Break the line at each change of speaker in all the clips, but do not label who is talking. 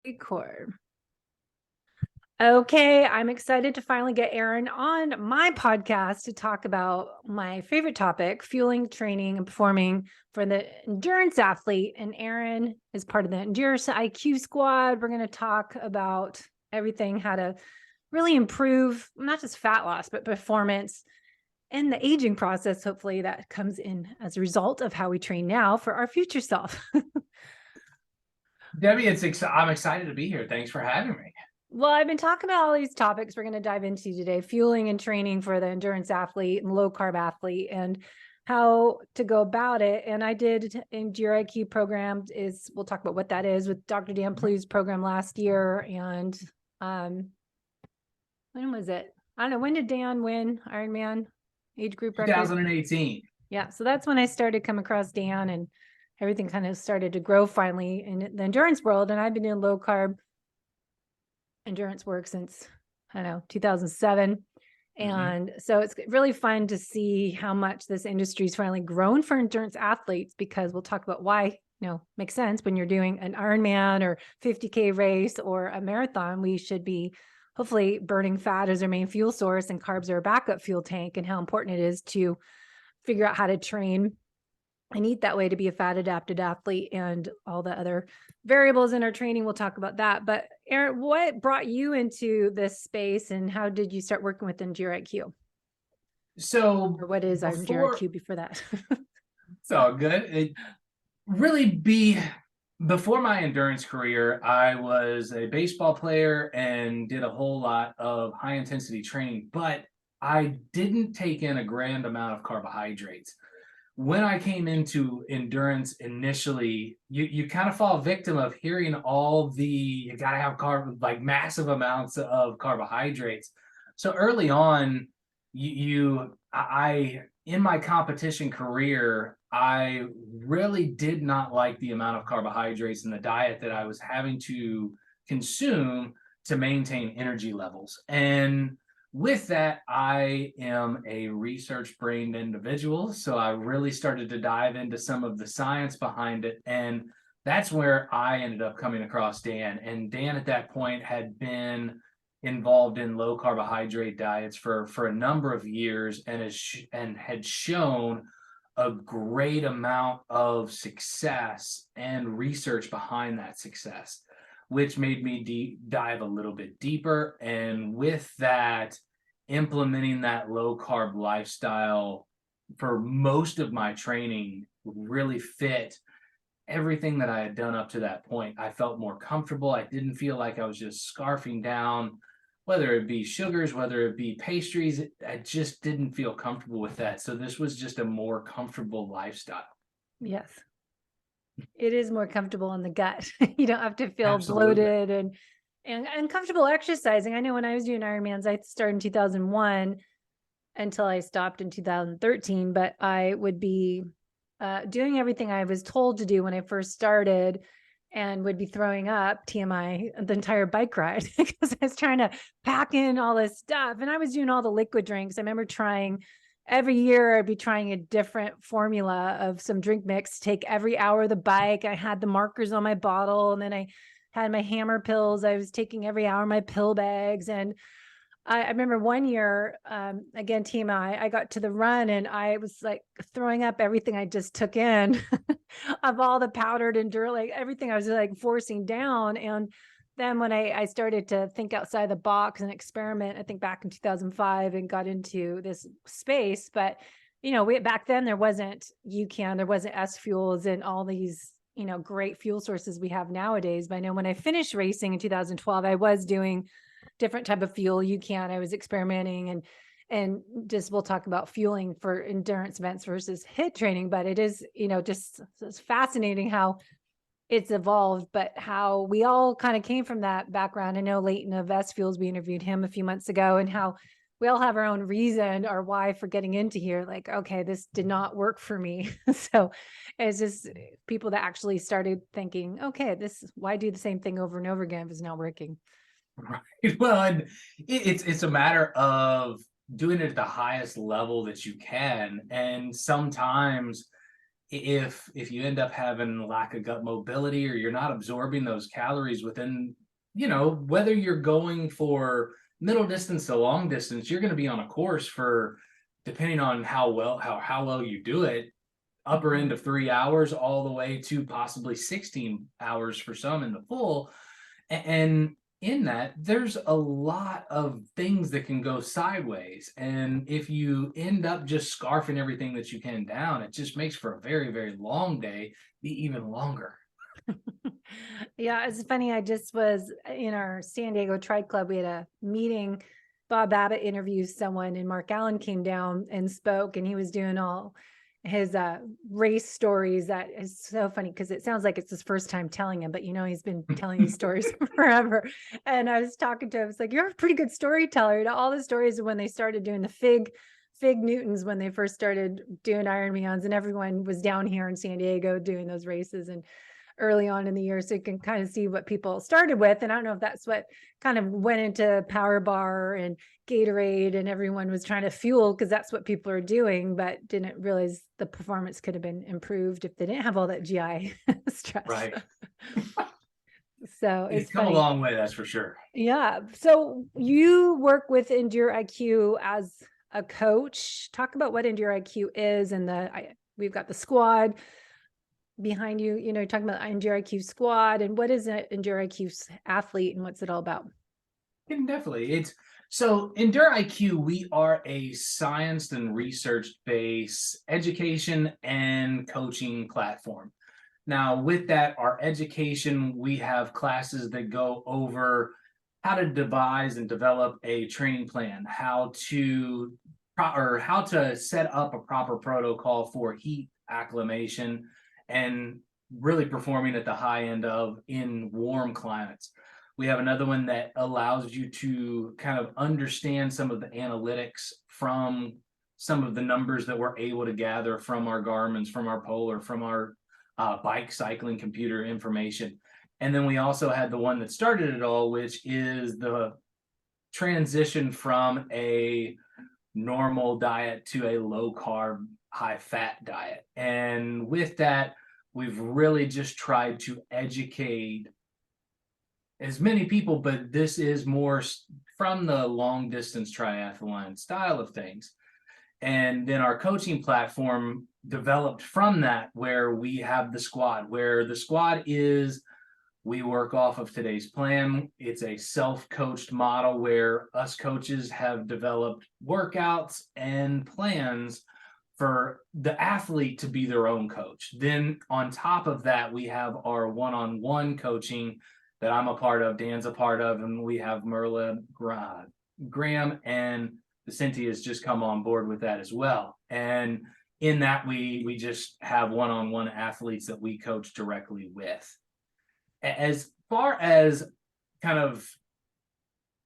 Record. Okay, I'm excited to finally get Aaron on my podcast to talk about my favorite topic, fueling, training, and performing for the endurance athlete. And Aaron is part of the Endurance IQ squad. We're going to talk about everything, how to really improve not just fat loss, but performance and the aging process, hopefully, that comes in as a result of how we train now for our future self.
Debbie, I'm excited to be here. Thanks for having me.
Well, I've been talking about all these topics we're going to dive into today, fueling and training for the endurance athlete and low carb athlete and how to go about it. And I did Endure IQ program we'll talk about what that is with Dr. Dan Plu's program last year. And when was it? I don't know. When did Dan win Ironman age group record?
2018.
Yeah. So that's when I started come across Dan and everything kind of started to grow finally in the endurance world. And I've been doing low carb endurance work since, I don't know, 2007. And so it's really fun to see how much this industry's finally grown for endurance athletes, because we'll talk about why, makes sense when you're doing an Ironman or 50K race or a marathon, we should be hopefully burning fat as our main fuel source and carbs are a backup fuel tank, and how important it is to figure out how to train and eat that way to be a fat adapted athlete and all the other variables in our training. We'll talk about that. But Aaron, what brought you into this space and how did you start working with Endure IQ?
So,
or what is Endure IQ before that?
It's all good. Before my endurance career, I was a baseball player and did a whole lot of high intensity training, but I didn't take in a grand amount of carbohydrates. When I came into endurance initially, you kind of fall victim of hearing you got to have like massive amounts of carbohydrates. So early on, in my competition career, I really did not like the amount of carbohydrates in the diet that I was having to consume to maintain energy levels. And with that, I am a research-brained individual, so I really started to dive into some of the science behind it, and that's where I ended up coming across Dan. And Dan at that point had been involved in low carbohydrate diets for a number of years and had shown a great amount of success and research behind that success, which made me dive a little bit deeper. And with that, implementing that low carb lifestyle for most of my training really fit everything that I had done up to that point. I felt more comfortable. I didn't feel like I was just scarfing down, whether it be sugars, whether it be pastries. I just didn't feel comfortable with that. So this was just a more comfortable lifestyle.
Yes. It is more comfortable in the gut. You don't have to feel
Absolutely.
bloated and comfortable exercising. I know when I was doing Ironmans, I started in 2001 until I stopped in 2013, but I would be doing everything I was told to do when I first started and would be throwing up, TMI, the entire bike ride because I was trying to pack in all this stuff. And I was doing all the liquid drinks. I remember trying every year, I'd be trying a different formula of some drink mix, take every hour of the bike. I had the markers on my bottle, and then I had my hammer pills. I was taking every hour my pill bags. And I remember one year, again, TMI, I got to the run and I was like throwing up everything I just took in of all the powdered endure, like everything I was like forcing down. And then when I started to think outside the box and experiment, I think back in 2005 and got into this space. But, back then there wasn't UCAN, there wasn't SFuels and all these, great fuel sources we have nowadays. But I know when I finished racing in 2012, I was doing different type of fuel I was experimenting and just, we'll talk about fueling for endurance events versus HIIT training, but it is, just it's fascinating how it's evolved, but how we all kind of came from that background. I know Leighton of SFuels, we interviewed him a few months ago, and how we all have our own reason or why for getting into here. Like, okay, this did not work for me. So it's just people that actually started thinking, okay, why do the same thing over and over again if it's not working?
Right. Well, and it's a matter of doing it at the highest level that you can. And sometimes if you end up having lack of gut mobility, or you're not absorbing those calories within, whether you're going for middle distance to long distance, you're going to be on a course for, depending on how well you do it, upper end of 3 hours all the way to possibly 16 hours for some in the full. And in that, there's a lot of things that can go sideways. And if you end up just scarfing everything that you can down, it just makes for a very, very long day be even longer.
Yeah, it's funny. I just was in our San Diego Tri Club. We had a meeting. Bob Abbott interviewed someone, and Mark Allen came down and spoke, and he was doing all his race stories. That is so funny because it sounds like it's his first time telling him, but he's been telling these stories forever. And I was talking to him, I was like, "You're a pretty good storyteller." All the stories of when they started doing the Fig Newtons, when they first started doing Ironmans, and everyone was down here in San Diego doing those races and early on in the year. So you can kind of see what people started with. And I don't know if that's what kind of went into Power Bar and Gatorade, and everyone was trying to fuel because that's what people are doing, but didn't realize the performance could have been improved if they didn't have all that GI stress.
Right.
So
It's
it's
come
funny.
a long way, that's for sure.
Yeah. So you work with Endure IQ as a coach. Talk about what Endure IQ is, and we've got the squad behind you, talking about Endure IQ squad, and what is an Endure IQ athlete and what's it all about?
Definitely. So Endure IQ, we are a science and research-based education and coaching platform. Now, with that, our education, we have classes that go over how to devise and develop a training plan, how to set up a proper protocol for heat acclimation, and really performing at the high end in warm climates. We have another one that allows you to kind of understand some of the analytics from some of the numbers that we're able to gather from our Garmin's, from our Polar, from our bike cycling computer information. And then we also had the one that started it all, which is the transition from a normal diet to a low carb, high fat diet. And with that, we've really just tried to educate as many people, but this is more from the long distance triathlon style of things. And then our coaching platform developed from that, where we have the squad, we work off of today's plan. It's a self-coached model where us coaches have developed workouts and plans for the athlete to be their own coach. Then on top of that, we have our one-on-one coaching that I'm a part of, Dan's a part of, and we have Merla, Graham, and Cynthia has just come on board with that as well. And in that, we just have one-on-one athletes that we coach directly with. As far as kind of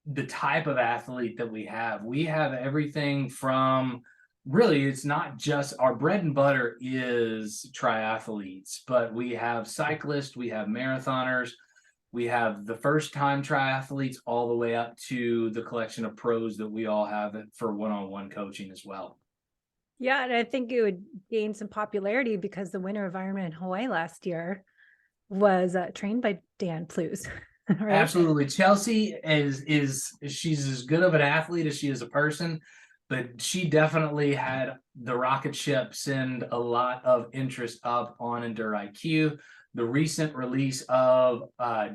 the type of athlete that we have everything from, really, it's not just, our bread and butter is triathletes, but we have cyclists, we have marathoners, we have the first time triathletes, all the way up to the collection of pros that we all have for one-on-one coaching as well.
Yeah, and I think it would gain some popularity because the winner of Ironman in Hawaii last year was trained by Dan Plews. Right?
Absolutely. Chelsea she's as good of an athlete as she is a person, but she definitely had the rocket ship send a lot of interest up on Endure IQ. The recent release of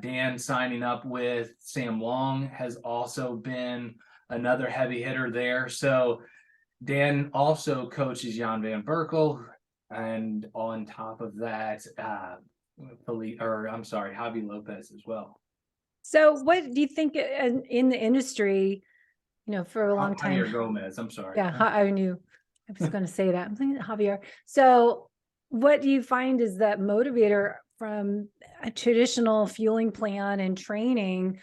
Dan signing up with Sam Long has also been another heavy hitter there. So Dan also coaches Jan van Berkel, and on top of that, Javi Lopez as well.
So what do you think in the industry, for a long time?
Javier Gomez, I'm sorry.
Yeah, I knew I was going to say that. I'm thinking Javier. So what do you find is that motivator from a traditional fueling plan and training,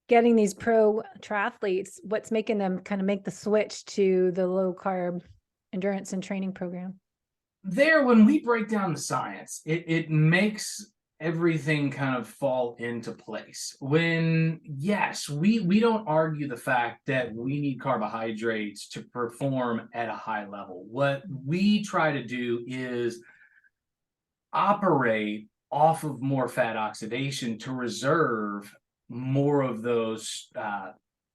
getting these pro triathletes, what's making them kind of make the switch to the low carb endurance and training program?
When we break down the science, it makes everything kind of fall into place. When, yes, we don't argue the fact that we need carbohydrates to perform at a high level. What we try to do is operate off of more fat oxidation to reserve more of those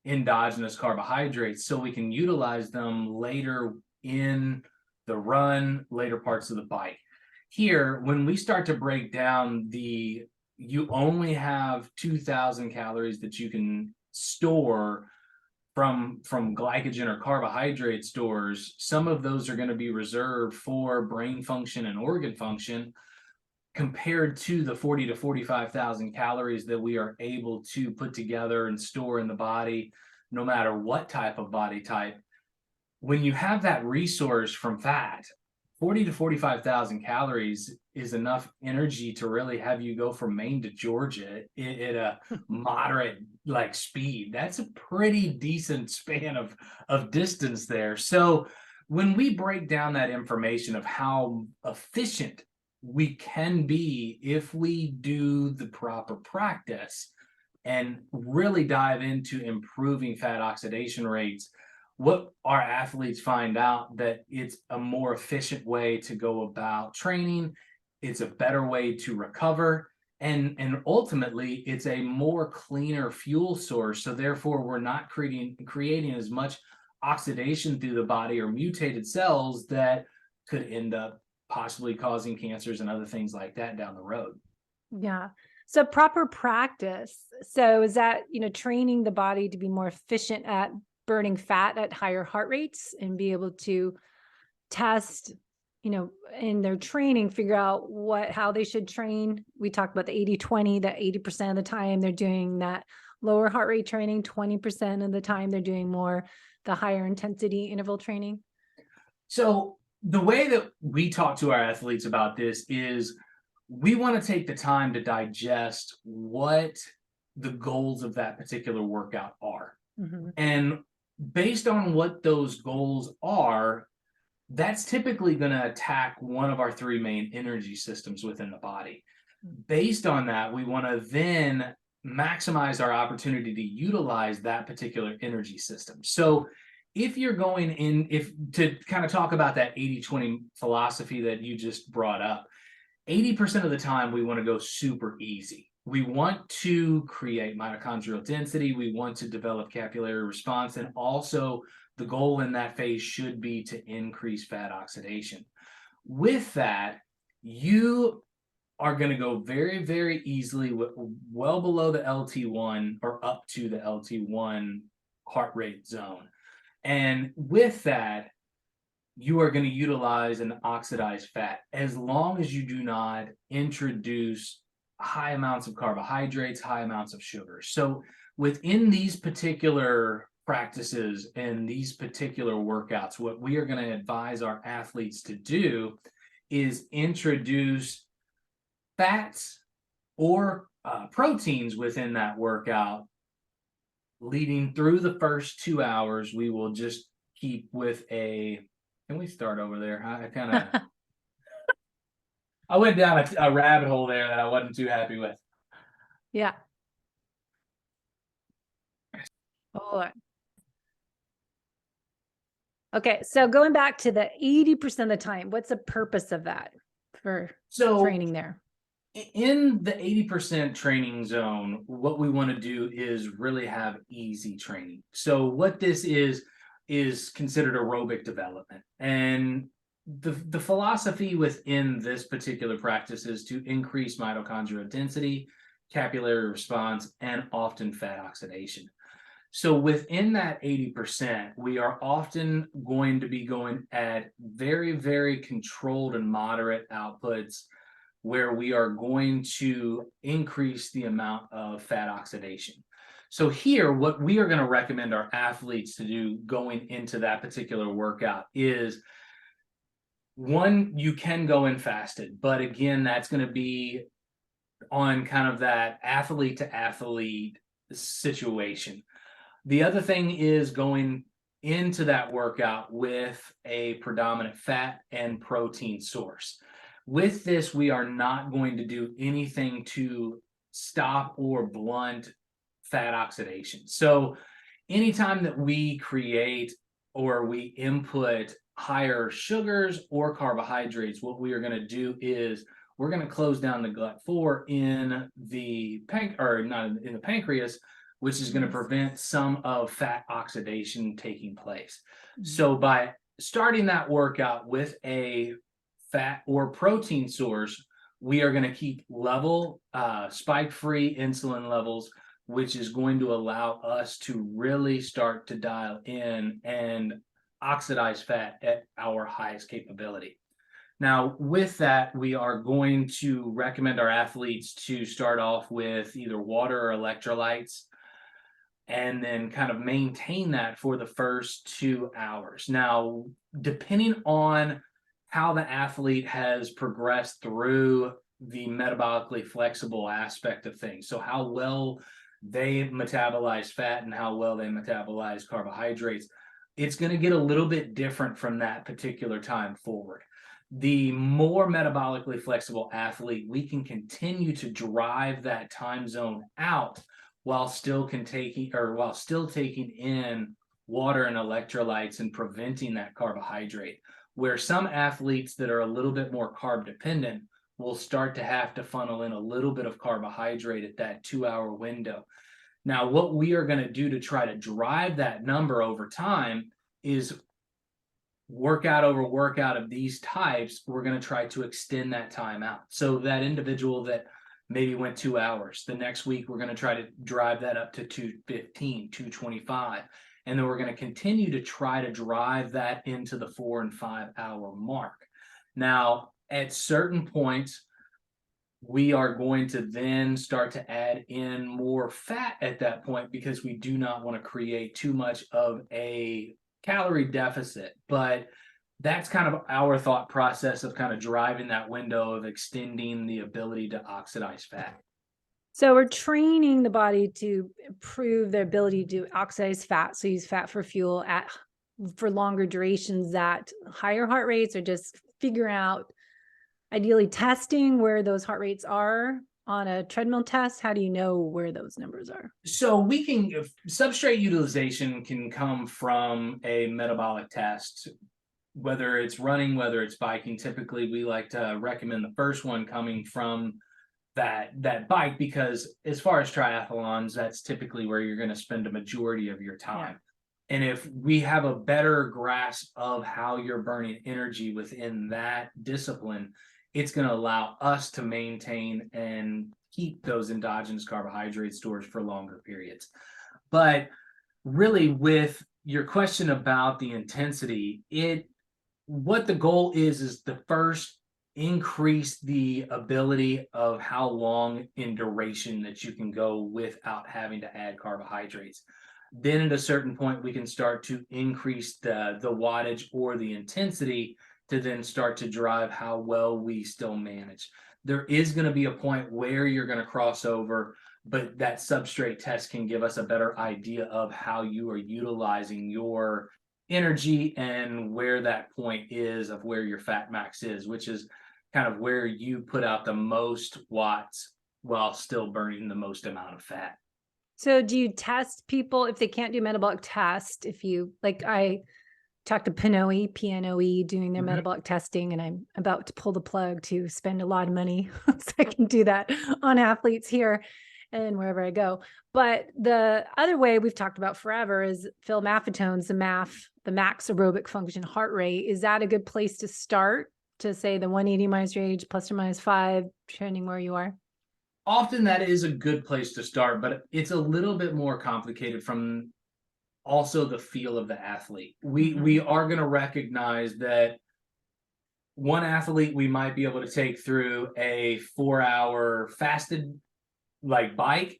endogenous carbohydrates so we can utilize them later in the run, later parts of the bike. Here, when we start to break down you only have 2,000 calories that you can store from glycogen or carbohydrate stores. Some of those are going to be reserved for brain function and organ function, compared to the 40 to 45,000 calories that we are able to put together and store in the body, no matter what type of body type. When you have that resource from fat, 40 to 45,000 calories is enough energy to really have you go from Maine to Georgia at a moderate like speed. That's a pretty decent span of distance there. So when we break down that information of how efficient we can be if we do the proper practice and really dive into improving fat oxidation rates, what our athletes find out that it's a more efficient way to go about training. It's a better way to recover. And ultimately, it's a more cleaner fuel source. So therefore, we're not creating as much oxidation through the body or mutated cells that could end up possibly causing cancers and other things like that down the road.
Yeah. So proper practice. So is that, training the body to be more efficient at burning fat at higher heart rates and be able to test, in their training, figure out how they should train. We talked about the 80-20, that 80% of the time they're doing that lower heart rate training, 20% of the time they're doing more the higher intensity interval training.
So the way that we talk to our athletes about this is we want to take the time to digest what the goals of that particular workout are.
Mm-hmm.
And based on what those goals are, that's typically going to attack one of our three main energy systems within the body. Based on that, we want to then maximize our opportunity to utilize that particular energy system. So if you're going in, to kind of talk about that 80-20 philosophy that you just brought up, 80% of the time we want to go super easy. We want to create mitochondrial density. We want to develop capillary response. And also the goal in that phase should be to increase fat oxidation. With that, you are going to go very, very easily well below the LT1 or up to the LT1 heart rate zone. And with that, you are going to utilize an oxidized fat as long as you do not introduce high amounts of carbohydrates, high amounts of sugar. So within these particular practices and these particular workouts, what we are going to advise our athletes to do is introduce fats or proteins within that workout. Leading through the first 2 hours, we will just keep with can we start over there? I went down a rabbit hole there that I wasn't too happy with.
Yeah. Hold on. Okay, so going back to the 80% of the time, what's the purpose of that for training there?
In the 80% training zone, what we want to do is really have easy training. So what this is considered aerobic development. And the philosophy within this particular practice is to increase mitochondrial density, capillary response, and often fat oxidation. So within that 80%, we are often going to be going at very, very controlled and moderate outputs where we are going to increase the amount of fat oxidation. So here, what we are going to recommend our athletes to do going into that particular workout is, one, you can go in fasted, but again, that's going to be on kind of that athlete to athlete situation. The other thing is going into that workout with a predominant fat and protein source. With this, we are not going to do anything to stop or blunt fat oxidation. So anytime that we create or we input higher sugars or carbohydrates, what we are going to do is we're going to close down the GLUT4 in the in the pancreas, which is going to prevent some of fat oxidation taking place. So by starting that workout with a fat or protein source, we are going to keep level spike-free insulin levels, which is going to allow us to really start to dial in and oxidize fat at our highest capability. Now, with that, we are going to recommend our athletes to start off with either water or electrolytes, and then kind of maintain that for the first 2 hours. Now, depending on how the athlete has progressed through the metabolically flexible aspect of things, so how well they metabolize fat and how well they metabolize carbohydrates, it's going to get a little bit different from that particular time forward. The more metabolically flexible athlete, we can continue to drive that time zone out while still taking in water and electrolytes and preventing that carbohydrate. Where some athletes that are a little bit more carb dependent will start to have to funnel in a little bit of carbohydrate at that 2-hour window. Now, what we are going to do to try to drive that number over time is workout over workout of these types. We're going to try to extend that time out. So that individual that maybe went 2 hours, the next week, we're going to try to drive that up to 215, 225. And then we're going to continue to try to drive that into the 4 and 5 hour mark. Now, at certain points, we are going to then start to add in more fat at that point, because we do not want to create too much of a calorie deficit. But that's kind of our thought process of kind of driving that window of extending the ability to oxidize fat.
So we're training the body to improve their ability to oxidize fat. So use fat for fuel for longer durations at higher heart rates, or just figure out, ideally testing where those heart rates are on a treadmill test. How do you know where those numbers are?
So we can, substrate utilization can come from a metabolic test, whether it's running, whether it's biking. Typically, we like to recommend the first one coming from that bike, because as far as triathlons, that's typically where you're going to spend a majority of your time. Yeah. And if we have a better grasp of how you're burning energy within that discipline, it's going to allow us to maintain and keep those endogenous carbohydrate stores for longer periods. But really, with your question about the intensity, what the goal is to first increase the ability of how long in duration that you can go without having to add carbohydrates. Then at a certain point, we can start to increase the wattage or the intensity to then start to drive how well we still manage. There is going to be a point where you're going to cross over, but that substrate test can give us a better idea of how you are utilizing your energy and where that point is of where your fat max is, which is kind of where you put out the most watts while still burning the most amount of fat.
So do you test people if they can't do metabolic test? If you, like, I talked to PNOE doing their metabolic testing, and I'm about to pull the plug to spend a lot of money so I can do that on athletes here and wherever I go. But the other way we've talked about forever is fill mafetones, the max aerobic function heart rate. Is that a good place to start, to say the 180 minus your age plus or minus 5, trending where you are?
Often that is a good place to start, but it's a little bit more complicated from also the feel of the athlete. We are going to recognize that one athlete we might be able to take through a 4-hour fasted like bike,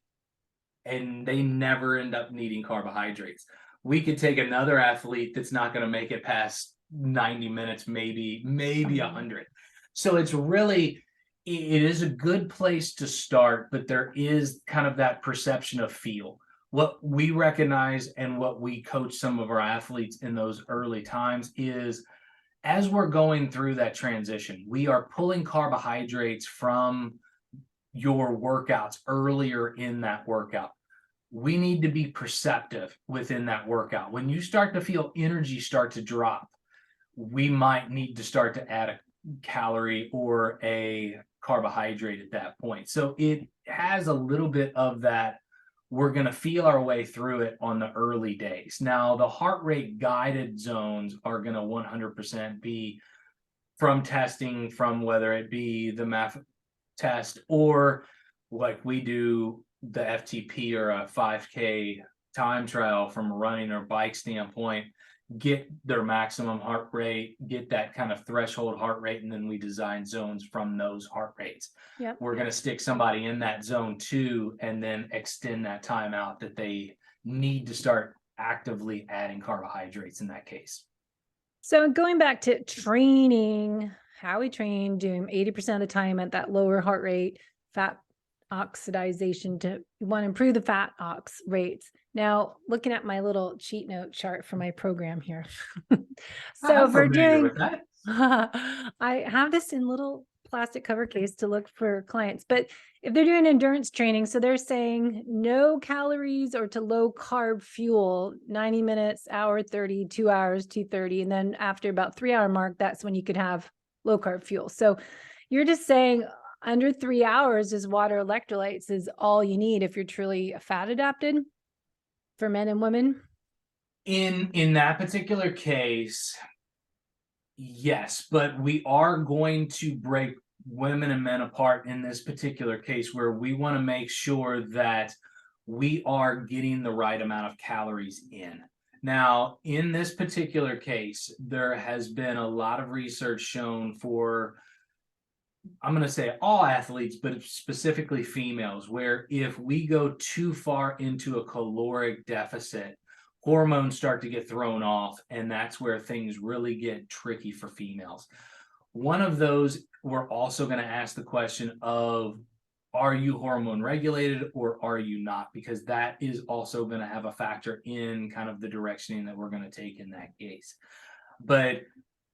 and they never end up needing carbohydrates. We could take another athlete that's not going to make it past 90 minutes, maybe 100. So it's really, it is a good place to start, but there is kind of that perception of feel. What we recognize and what we coach some of our athletes in those early times is, as we're going through that transition, we are pulling carbohydrates from your workouts earlier in that workout. We need to be perceptive within that workout. When you start to feel energy start to drop, we might need to start to add a calorie or a carbohydrate at that point. So it has a little bit of that. We're going to feel our way through it on the early days. Now, the heart rate guided zones are going to 100% be from testing, from whether it be the math test or like we do the FTP or a 5K time trial from a running or bike standpoint, get their maximum heart rate, get that kind of threshold heart rate, and then we design zones from those heart rates.
Yep.
We're going to stick somebody in that zone 2 and then extend that time out that they need to start actively adding carbohydrates in that case.
So going back to training, how we train, doing 80% of the time at that lower heart rate, fat oxidization to want to improve the fat ox rates. Now, looking at my little cheat note chart for my program here. So
I'm
if we're
familiar
doing,
with that.
I have this in little plastic cover case to look for clients, but if they're doing endurance training, so they're saying no calories or to low carb fuel, 90 minutes, hour 30, 2 hours, 2:30. And then after about 3 hour mark, that's when you could have low carb fuel. So you're just saying under 3 hours is water electrolytes is all you need if you're truly fat adapted for men and women.
In that particular case, yes, but we are going to break women and men apart in this particular case where we want to make sure that we are getting the right amount of calories in. Now, in this particular case, there has been a lot of research shown for, I'm going to say all athletes, but specifically females, where if we go too far into a caloric deficit, hormones start to get thrown off, and that's where things really get tricky for females. One of those, we're also going to ask the question of, are you hormone regulated or are you not? Because that is also going to have a factor in kind of the directioning that we're going to take in that case. But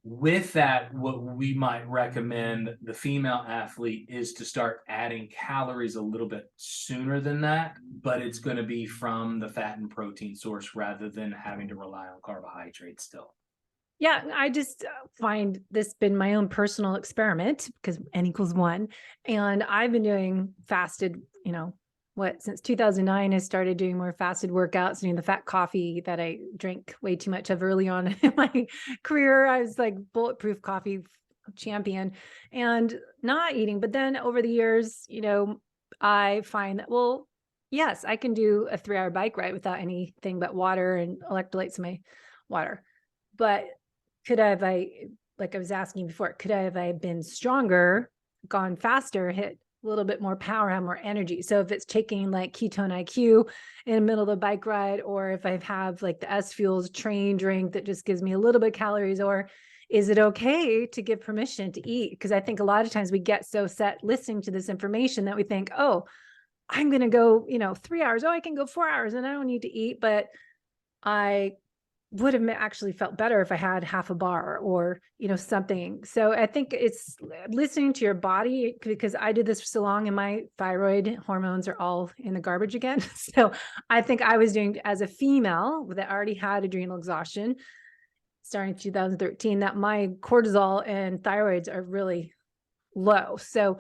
with that, what we might recommend the female athlete is to start adding calories a little bit sooner than that, but it's going to be from the fat and protein source rather than having to rely on carbohydrates still.
Yeah, I just find this been my own personal experiment because N equals 1. And I've been doing fasted, since 2009, I started doing more fasted workouts, doing the fat coffee that I drank way too much of early on in my career. I was like bulletproof coffee champion and not eating. But then over the years, I find that, well, yes, I can do a 3 hour bike ride without anything but water and electrolytes in my water. But like I was asking before, could I have been stronger, gone faster, hit a little bit more power, have more energy? So if it's taking like ketone IQ in the middle of the bike ride, or if I have like the SFuels train drink that just gives me a little bit of calories, or is it okay to give permission to eat? Because I think a lot of times we get so set listening to this information that we think, oh, I'm going to go, 3 hours. Oh, I can go 4 hours and I don't need to eat, but I would have actually felt better if I had half a bar or, something. So I think it's listening to your body, because I did this for so long and my thyroid hormones are all in the garbage again. So I think I was doing, as a female that already had adrenal exhaustion starting 2013, that my cortisol and thyroids are really low. So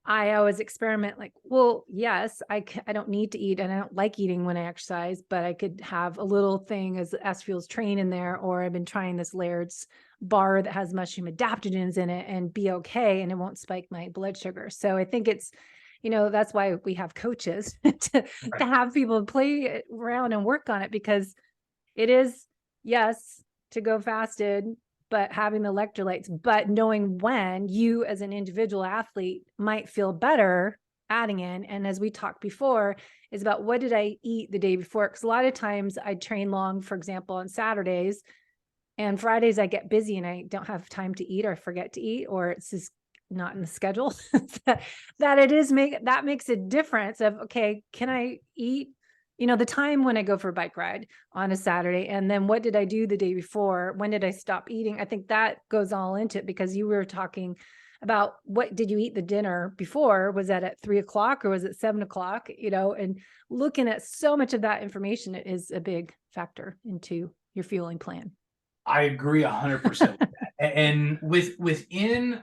I always experiment like, well, yes, I don't need to eat and I don't like eating when I exercise, but I could have a little thing as SFuels train in there, or I've been trying this Laird's bar that has mushroom adaptogens in it and be okay. And it won't spike my blood sugar. So I think it's, that's why we have coaches to have people play around and work on it, because it is, yes, to go fasted, but having the electrolytes, but knowing when you as an individual athlete might feel better adding in. And as we talked before, is about what did I eat the day before? Because a lot of times I train long, for example, on Saturdays, and Fridays I get busy and I don't have time to eat, or I forget to eat, or it's just not in the schedule. that makes a difference of, okay, can I eat the time when I go for a bike ride on a Saturday, and then what did I do the day before? When did I stop eating? I think that goes all into it, because you were talking about what did you eat the dinner before? Was that at 3 o'clock or was it 7 o'clock? And looking at so much of that information is a big factor into your fueling plan.
I agree 100% with that. And within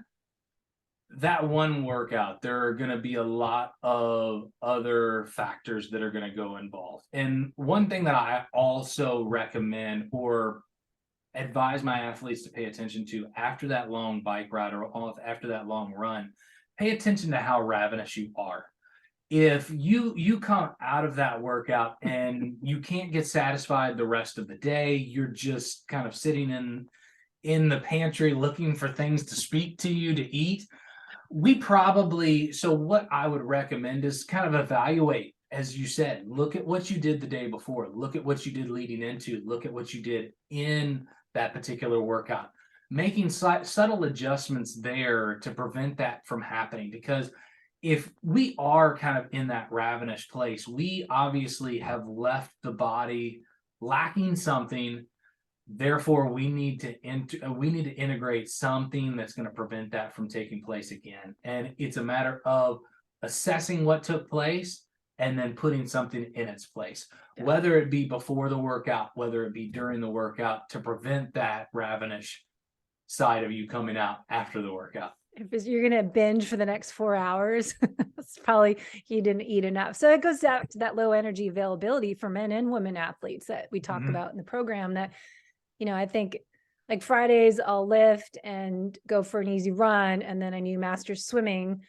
that one workout, there are going to be a lot of other factors that are going to go involved. And one thing that I also recommend or advise my athletes to pay attention to after that long bike ride or after that long run, pay attention to how ravenous you are. If you come out of that workout and you can't get satisfied the rest of the day, you're just kind of sitting in the pantry looking for things to speak to you to eat. So what I would recommend is kind of evaluate, as you said, look at what you did the day before, look at what you did leading into, look at what you did in that particular workout, making subtle adjustments there to prevent that from happening. Because if we are kind of in that ravenous place, we obviously have left the body lacking something. Therefore, we need to integrate something that's going to prevent that from taking place again. And it's a matter of assessing what took place and then putting something in its place, whether it be before the workout, whether it be during the workout, to prevent that ravenous side of you coming out after the workout.
If you're going to binge for the next 4 hours, it's probably you didn't eat enough. So it goes back to that low energy availability for men and women athletes that we talk about in the program. That, I think like Fridays I'll lift and go for an easy run, and then I do master swimming,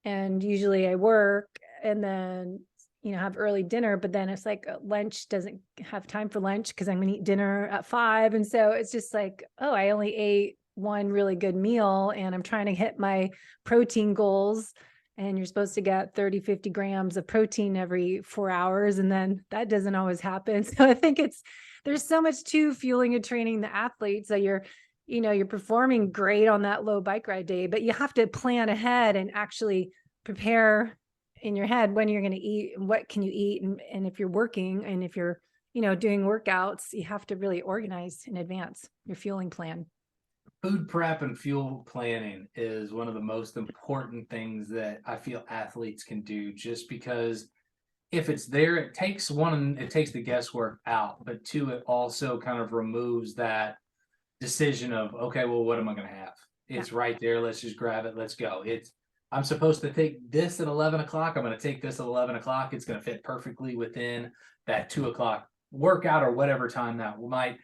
and usually I work and then have early dinner, but then it's like lunch doesn't have time for lunch because I'm gonna eat dinner at 5. And so it's just like, oh, I only ate one really good meal and I'm trying to hit my protein goals, and you're supposed to get 30-50 grams of protein every 4 hours, and then that doesn't always happen. So I think there's so much to fueling and training the athlete. So you're performing great on that low bike ride day, but you have to plan ahead and actually prepare in your head when you're going to eat and what can you eat. And if you're working and if you're, doing workouts, you have to really organize in advance your fueling plan.
Food prep and fuel planning is one of the most important things that I feel athletes can do, just because if it's there, it takes the guesswork out, but two, it also kind of removes that decision of, okay, well, what am I going to have? It's right there. Let's just grab it. Let's go. I'm supposed to take this at 11 o'clock. I'm going to take this at 11 o'clock. It's going to fit perfectly within that 2 o'clock workout or whatever time that might.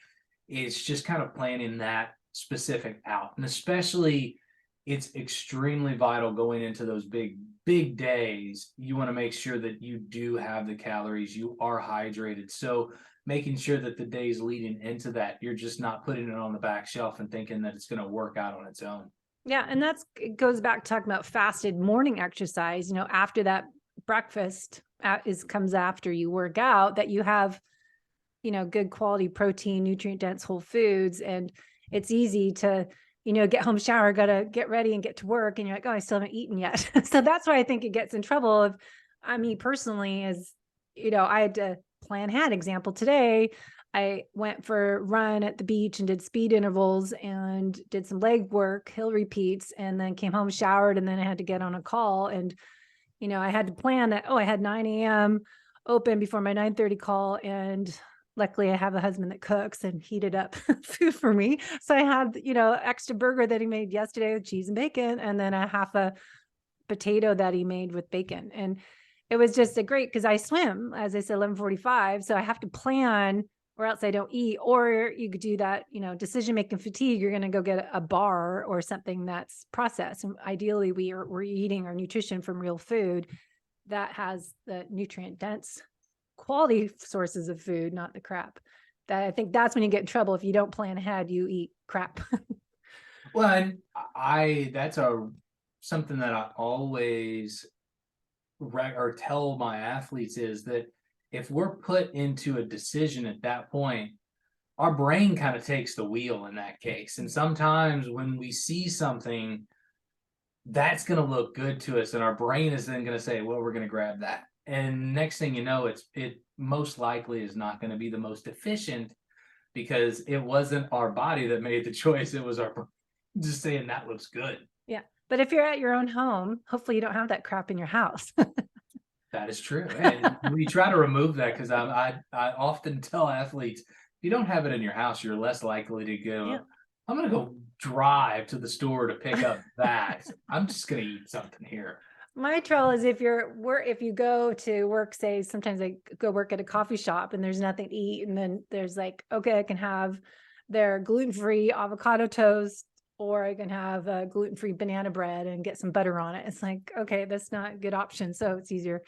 It's just kind of planning that specific out. And especially it's extremely vital going into those big days. You want to make sure that you do have the calories, you are hydrated. So making sure that the days leading into that, you're just not putting it on the back shelf and thinking that it's going to work out on its own.
Yeah. And it goes back to talking about fasted morning exercise, after that breakfast comes after you work out, that you have, good quality protein, nutrient dense whole foods. And it's easy to, get home, shower, got to get ready and get to work. And you're like, oh, I still haven't eaten yet. So that's why I think it gets in trouble. Me personally is, I had to plan ahead. Example, today, I went for a run at the beach and did speed intervals and did some leg work, hill repeats, and then came home, showered, and then I had to get on a call. And, I had to plan that, I had 9 a.m. open before my 9:30 call. And luckily I have a husband that cooks and heated up food for me. So I had, extra burger that he made yesterday with cheese and bacon, and then a half a potato that he made with bacon. And it was just great because I swim, as I said, 11:45. So I have to plan, or else I don't eat. Or you could do that, decision-making fatigue. You're going to go get a bar or something that's processed. And ideally we're eating our nutrition from real food that has the nutrient dense quality sources of food, not the crap. That I think that's when you get in trouble. If you don't plan ahead, you eat crap.
Well, and that's something that I always tell my athletes is that if we're put into a decision at that point, our brain kind of takes the wheel in that case. And sometimes when we see something that's going to look good to us, and our brain is then going to say, well, we're going to grab that. And next thing you know, it most likely is not going to be the most efficient, because it wasn't our body that made the choice. It was our just saying that looks good.
Yeah. But if you're at your own home, hopefully you don't have that crap in your house.
That is true. And we try to remove that, because I often tell athletes, if you don't have it in your house, you're less likely to go I'm going to go drive to the store to pick up that. I'm just going to eat something here.
My trouble is if you go to work, say, sometimes I go work at a coffee shop and there's nothing to eat. And then there's like, okay, I can have their gluten-free avocado toast, or I can have a gluten-free banana bread and get some butter on it. It's like, okay, that's not a good option. So it's easier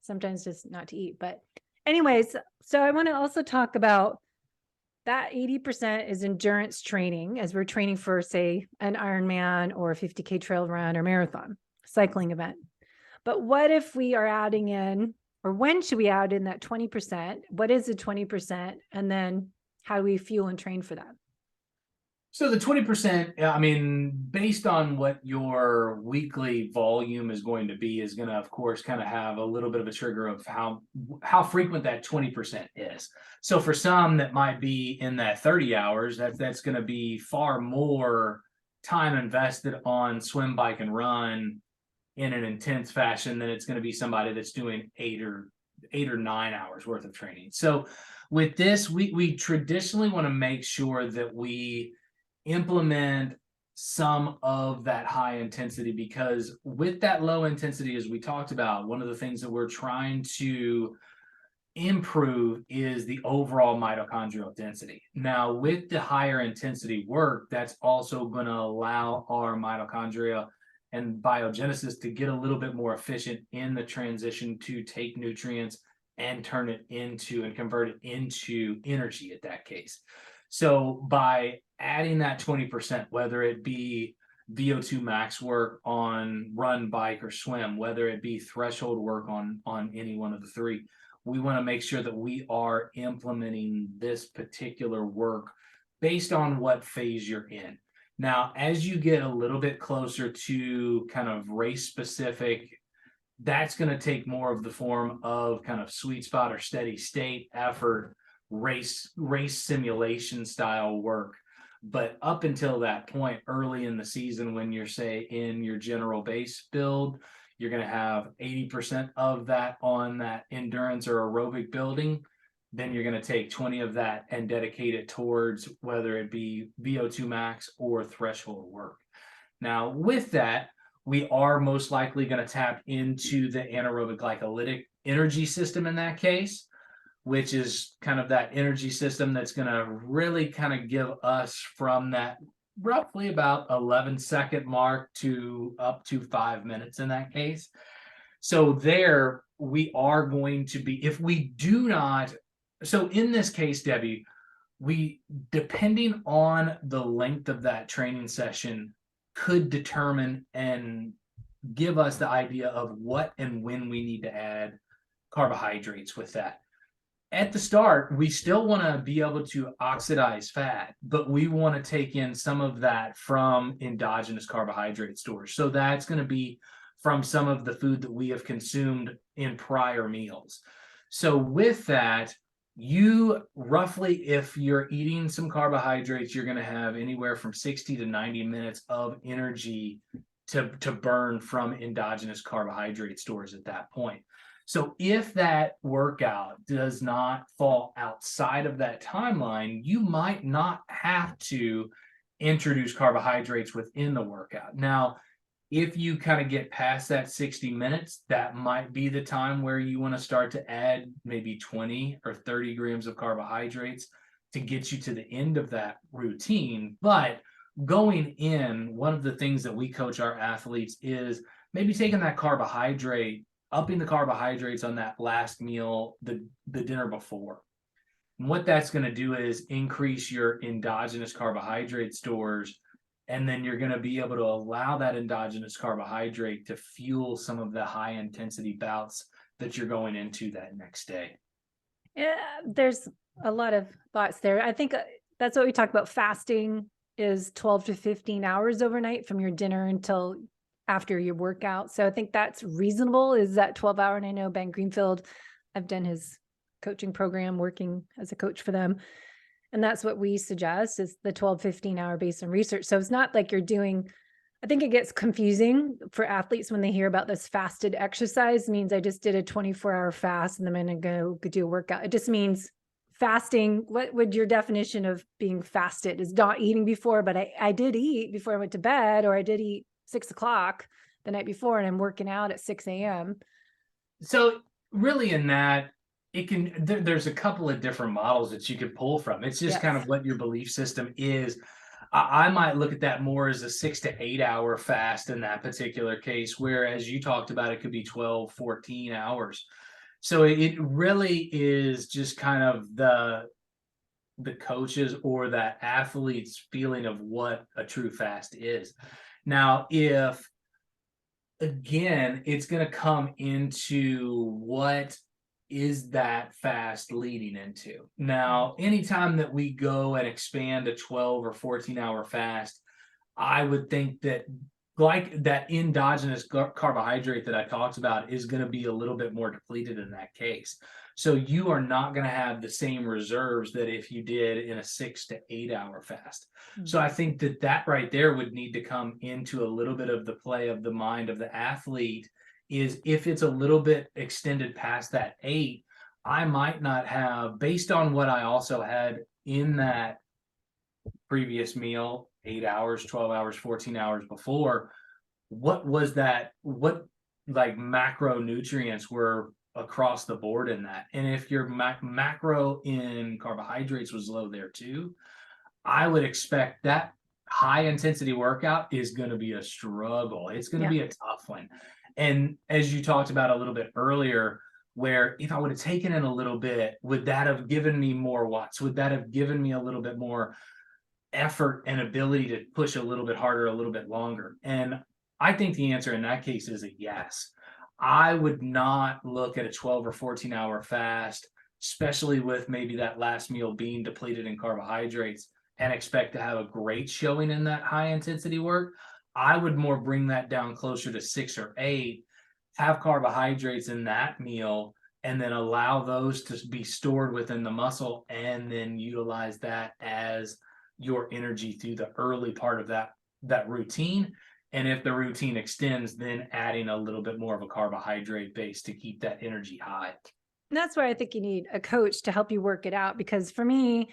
sometimes just not to eat. But anyways, so I want to also talk about that 80% is endurance training as we're training for, say, an Ironman or a 50K trail run or marathon cycling event. But what if we are adding in, or when should we add in that 20%? What is the 20%? And then how do we fuel and train for that?
So the 20%, I mean, based on what your weekly volume is going to be, is going to, of course, kind of have a little bit of a trigger of how frequent that 20% is. So for some that might be in that 30 hours, that's going to be far more time invested on swim, bike, and run in an intense fashion than it's going to be somebody that's doing 8 or 9 hours worth of training. So with this, we traditionally want to make sure that we implement some of that high intensity, because with that low intensity, as we talked about, one of the things that we're trying to improve is the overall mitochondrial density. Now, with the higher intensity work, that's also going to allow our mitochondria and biogenesis to get a little bit more efficient in the transition to take nutrients and turn it into and convert it into energy at that case. So by adding that 20%, whether it be VO2 max work on run, bike, or swim, whether it be threshold work on any one of the three, we want to make sure that we are implementing this particular work based on what phase you're in. Now, as you get a little bit closer to kind of race specific, that's going to take more of the form of kind of sweet spot or steady state effort, race simulation style work. But up until that point, early in the season, when you're, say, in your general base build, you're going to have 80% of that on that endurance or aerobic building. Then you're going to take 20 of that and dedicate it towards whether it be VO2 max or threshold work. Now, with that, we are most likely going to tap into the anaerobic glycolytic energy system in that case, which is kind of that energy system that's going to really kind of give us from that roughly about 11-second mark to up to 5 minutes in that case. So there we are going to be, if we do not, so in this case, Debbie, we, depending on the length of that training session, could determine and give us the idea of what and when we need to add carbohydrates with that. At the start, we still want to be able to oxidize fat, but we want to take in some of that from endogenous carbohydrate stores. So that's going to be from some of the food that we have consumed in prior meals. So with that, you roughly, if you're eating some carbohydrates, you're going to have anywhere from 60 to 90 minutes of energy to burn from endogenous carbohydrate stores at that point. So if that workout does not fall outside of that timeline, you might not have to introduce carbohydrates within the workout. Now, if you kind of get past that 60 minutes, that might be the time where you want to start to add maybe 20 or 30 grams of carbohydrates to get you to the end of that routine. But going in, one of the things that we coach our athletes is maybe taking that carbohydrate, upping the carbohydrates on that last meal, the dinner before. And what that's going to do is increase your endogenous carbohydrate stores, and then you're going to be able to allow that endogenous carbohydrate to fuel some of the high intensity bouts that you're going into that next day.
Yeah, there's a lot of thoughts there. I think that's what we talk about. Fasting is 12 to 15 hours overnight from your dinner until after your workout. So I think that's reasonable, is that 12-hour. And I know Ben Greenfield, I've done his coaching program working as a coach for them. And that's what we suggest, is the 12, 15-hour based on research. So it's not like you're doing, I think it gets confusing for athletes when they hear about this fasted exercise. It means I just did a 24-hour fast and then I'm going to go do a workout. It just means fasting, what would your definition of being fasted is? Not eating before, but I did eat before I went to bed, or I did eat 6 o'clock the night before and I'm working out at 6 a.m.
So really in that, there's a couple of different models that you could pull from. It's just kind
Yes.
of what your belief system is. I might look at that more as a 6 to 8 hour fast in that particular case, whereas you talked about it could be 12, 14 hours. So it really is just kind of the coaches or the athlete's feeling of what a true fast is. Now, if again, it's going to come into what is that fast leading into. Now, anytime that we go and expand a 12 or 14-hour fast, I would think that like that endogenous carbohydrate that I talked about is going to be a little bit more depleted in that case. So you are not going to have the same reserves that if you did in a 6 to 8 hour fast. So I think that right there would need to come into a little bit of the play of the mind of the athlete, is if it's a little bit extended past that 8, I might not have, based on what I also had in that previous meal, 8 hours, 12 hours, 14 hours before, what was that, what like macronutrients were across the board in that? And if your macro in carbohydrates was low there too, I would expect that high intensity workout is going to be a struggle. It's going to be a tough one. And as you talked about a little bit earlier, where if I would have taken it a little bit, would that have given me more watts? Would that have given me a little bit more effort and ability to push a little bit harder, a little bit longer? And I think the answer in that case is a yes. I would not look at a 12 or 14-hour fast, especially with maybe that last meal being depleted in carbohydrates, and expect to have a great showing in that high intensity work. I would more bring that down closer to 6 or 8, have carbohydrates in that meal, and then allow those to be stored within the muscle, and then utilize that as your energy through the early part of that routine. And if the routine extends, then adding a little bit more of a carbohydrate base to keep that energy high.
And that's why I think you need a coach to help you work it out. Because for me,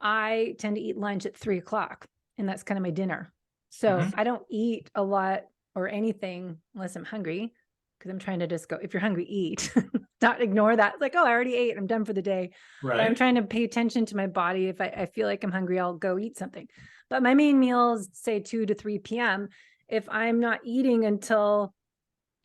I tend to eat lunch at 3 o'clock, and that's kind of my dinner. So I don't eat a lot or anything unless I'm hungry, because I'm trying to just go, if you're hungry, eat, not ignore that. It's like, oh, I already ate, I'm done for the day. But I'm trying to pay attention to my body. If I feel like I'm hungry, I'll go eat something. But my main meals, say 2 to 3 p.m. If I'm not eating until,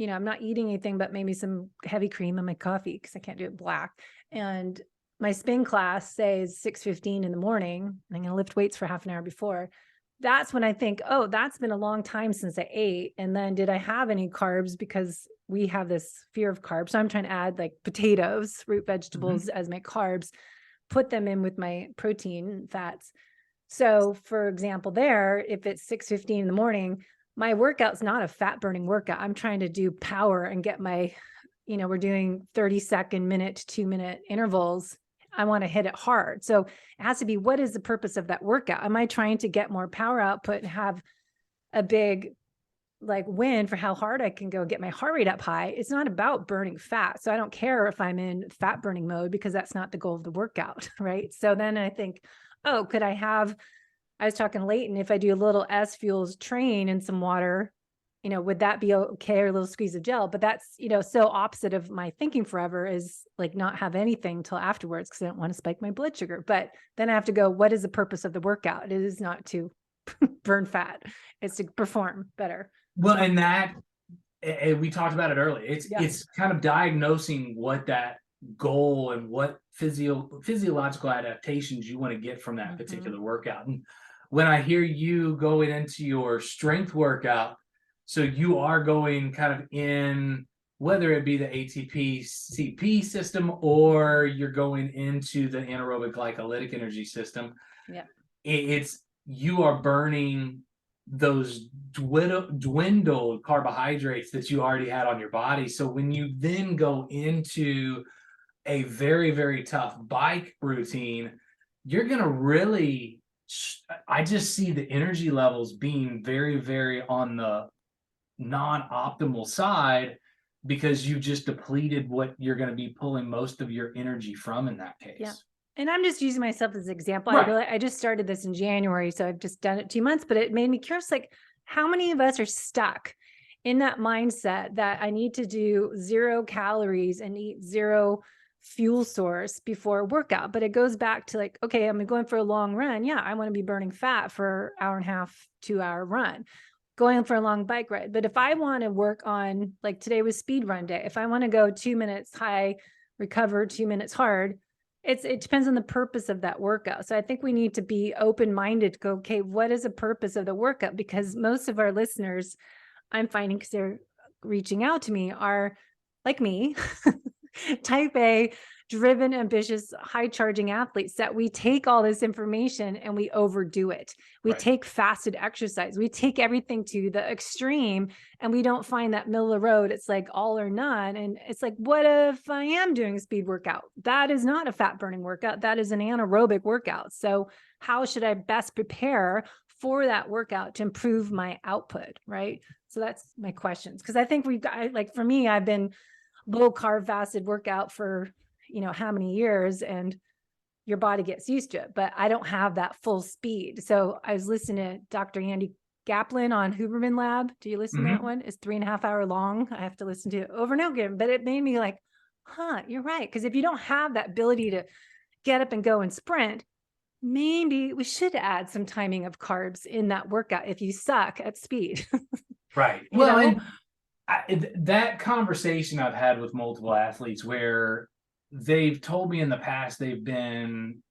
I'm not eating anything but maybe some heavy cream in my coffee, because I can't do it black. And my spin class says 6:15 in the morning, and I'm going to lift weights for half an hour before. That's when I think, oh, that's been a long time since I ate. And then did I have any carbs? Because we have this fear of carbs. So I'm trying to add like potatoes, root vegetables as my carbs, put them in with my protein fats. So for example, there, if it's 6:15 in the morning, my workout's not a fat burning workout. I'm trying to do power and get my, we're doing 30-second, minute to 2-minute intervals. I want to hit it hard. So it has to be, what is the purpose of that workout? Am I trying to get more power output and have a big like win for how hard I can go get my heart rate up high? It's not about burning fat. So I don't care if I'm in fat burning mode, because that's not the goal of the workout. Right. So then I think, oh, could I was talking Leighton, if I do a little SFuels train and some water, would that be okay, or a little squeeze of gel? But that's, so opposite of my thinking forever, is like not have anything till afterwards, because I don't want to spike my blood sugar. But then I have to go, what is the purpose of the workout? It is not to burn fat. It's to perform better.
Well, and that, we talked about it earlier. It's kind of diagnosing what that goal and what physiological adaptations you want to get from that particular workout. And when I hear you going into your strength workout, so you are going kind of in, whether it be the ATP CP system or you're going into the anaerobic glycolytic energy system, you are burning those dwindled carbohydrates that you already had on your body. So when you then go into a very, very tough bike routine, you're going to really, I just see the energy levels being very, very on the non-optimal side, because you just depleted what you're going to be pulling most of your energy from in that case.
And I'm just using myself as an example.
Right.
I just started this in January, so I've just done it 2 months, but it made me curious, like how many of us are stuck in that mindset that I need to do 0 calories and eat 0 fuel source before a workout. But it goes back to like, okay, I'm going for a long run. Yeah, I want to be burning fat for 1.5 hour, 2 hour run, going for a long bike ride. But if I want to work on, like today was speed run day, if I want to go 2 minutes high, recover 2 minutes hard, it depends on the purpose of that workout. So I think we need to be open-minded to go, okay, what is the purpose of the workout? Because most of our listeners, I'm finding, because they're reaching out to me, are like me, type A, driven, ambitious, high charging athletes, that we take all this information and we overdo it. We
Right.
take fasted exercise. We take everything to the extreme and we don't find that middle of the road. It's like all or none. And it's like, what if I am doing a speed workout? That is not a fat burning workout. That is an anaerobic workout. So how should I best prepare for that workout to improve my output? Right. So that's my questions. Cause I think we've got, like, for me, I've been low carb fasted workout for, how many years, and your body gets used to it, but I don't have that full speed. So I was listening to Dr. Andy Gaplin on Huberman Lab. Do you listen to that one? It's 3.5 hours long. I have to listen to it over and over again, but it made me like, you're right. Cause if you don't have that ability to get up and go and sprint, maybe we should add some timing of carbs in that workout if you suck at speed.
Right.
You
Well,
know?
and that conversation I've had with multiple athletes where they've told me in the past them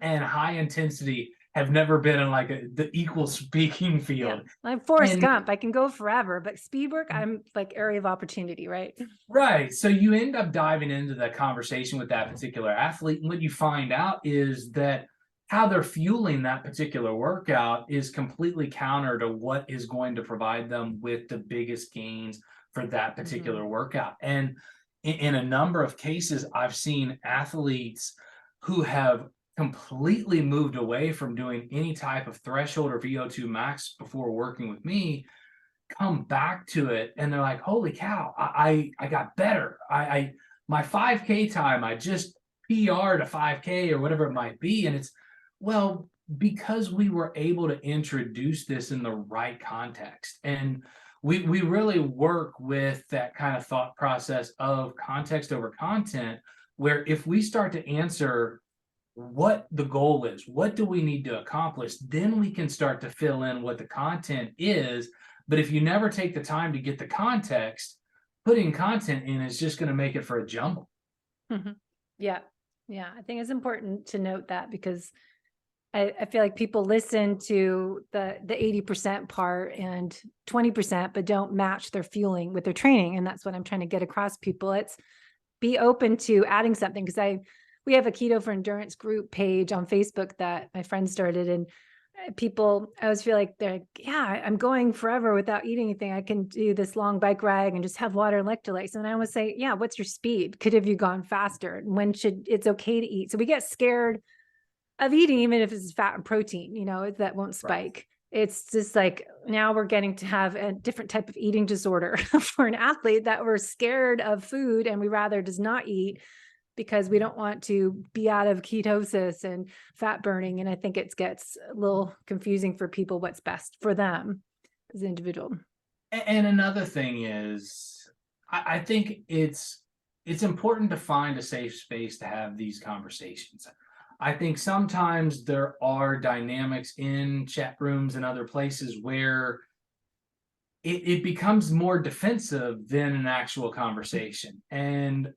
and high intensity have never been in like the equal speaking
Yeah.
field.
Like Forrest
And
Gump, I can go forever, but speed work, I'm like area of opportunity, right?
right. So you end up diving into the conversation with that particular athlete. And what you find out is that how they're fueling that particular workout is completely counter to what is going to provide them with the biggest gains for that particular workout. And in a number of cases, I've seen athletes who have completely moved away from doing any type of threshold or VO2 max before working with me, come back to it, and they're like, holy cow, I got better. I my 5K time, I just PR'd a 5K or whatever it might be. And it's, well, because we were able to introduce this in the right context. And we really work with that kind of thought process of context over content, where if we start to answer what the goal is, what do we need to accomplish, then we can start to fill in what the content is. But if you never take the time to get the context, putting content in is just going to make it for a jumble.
Yeah. Yeah. I think it's important to note that, because I feel like people listen to the 80% part and 20%, but don't match their fueling with their training. And that's what I'm trying to get across people. It's be open to adding something. Cause we have a Keto for Endurance group page on Facebook that my friend started, and people, I always feel like they're like, yeah, I'm going forever without eating anything. I can do this long bike ride and just have water and electrolytes. And I always say, yeah, what's your speed? Could have you gone faster? When should, it's okay to eat. So we get scared of eating, even if it's fat and protein, that won't spike. Right. It's just like, now we're getting to have a different type of eating disorder for an athlete, that we're scared of food and we rather just not eat because we don't want to be out of ketosis and fat burning. And I think it gets a little confusing for people what's best for them as an individual.
And another thing is, I think it's important to find a safe space to have these conversations. I think sometimes there are dynamics in chat rooms and other places where it becomes more defensive than an actual conversation. And